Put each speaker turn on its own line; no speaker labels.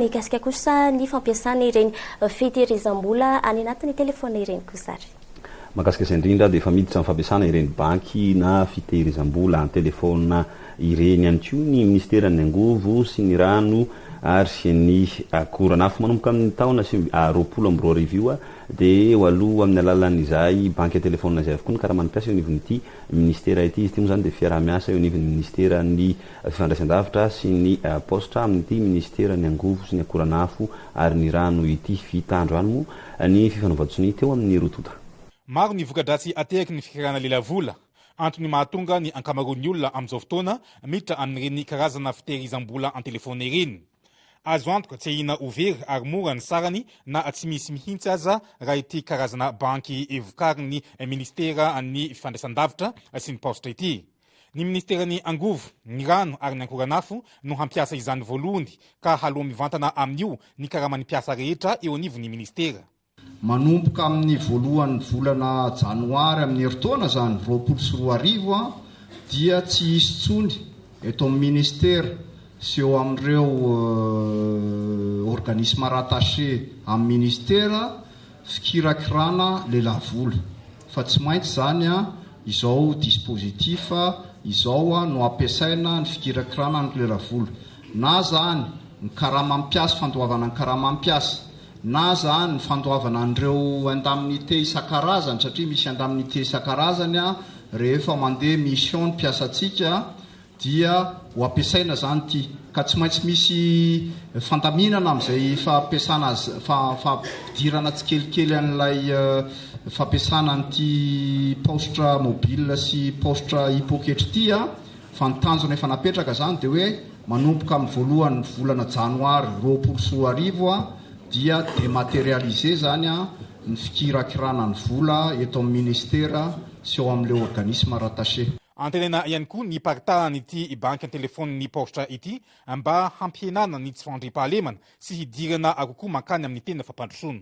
mikasika kosa ny fampiasana ireny fitehirizam-bola any anatin'ny telefona ireny kosa ary.
Mahakasika izay indrindra dia efa miditra amin'ny fampiasana ireny banky na fitehirizam-bola amin'ny telefona ireny ihany koa ny ministeran'ny angovo sy ny rano ary ny koranafo manomboka amin'ny taona sy 2024 io dia eo aloha amin'ny alalan'izay banky telefona izay avokoa ny karaha mampiasa eo anivon'ity ministera ity izy ity moa zany dia fiaraha-miasa eo anivon'ny ministera ny fifandraisan-davitra sy ny posta amin'ity ministera ny angovo sy ny koranafo ary ny rano ity vita androany moa ny fifanovatsony teo amin'ny rotota.
Maro ny voka-dratsy ateraky ny fikaraana lela-vola antony mahatonga ny ankamaroan'ny olona amin'izao fotoana miditra amin'ireny karazana fitehirizam-bola an telefona ireny. Azo antoka tsy ahina overy ary mora ny sarany na tsy misy mihitsy aza raha ity karazana banky evokarin'ny ministera ny fifandraisan-davitra sy ny posta ity. Ny ministerany angovo, ny rano ary ny ankoranafo no hampiasa izany voalohany ka haloha mivantana amin'io ny karaha manimpiasa rehetra eo anivon'ny ministera.
Manomboka amin'ny voalohan'ny volana janoary amin'ny herintaona zany 2024 dia tsy hisy tsony eto amin'ny ministera sy eo amin'ireo organisme rattaché amin'ny ministera fikirakirana lelavola fa tsy maintsy zany izao dispositif izao no ampiasaina ny fikirakirana ny lelavola na zany ny karaha mampiasa fandoavana ny karaha mampiasa na zany ny fandoavana an'ireo indemnité isan-karazany satria misy indemnité isan-karazany rehefa mandeha mission ny mpiasantsika dia ho ampiasaina zany ity ka tsy maintsy misy fandaminana amin'izay fampiasana fampidirana tsikelikely an'ilay fampiasana an'ity postra mobile sy postra hypoketra ity fa ny tanjona efa napetraka zany dia hoe manomboka amin'ny voalohan'ny volana janoary 2024 dia dématérialisé zany ny fikirakirana ny vola eto amin'ny ministera sy eo amin'ilay organisme rattaché.
Antenena ihany koa ny paritahany ity banky telefona ny posta ity mba hampihenana ny tsy fandriam-pahalemana sy hidirana akokoa mankany amin'ny tena fampandrosoana.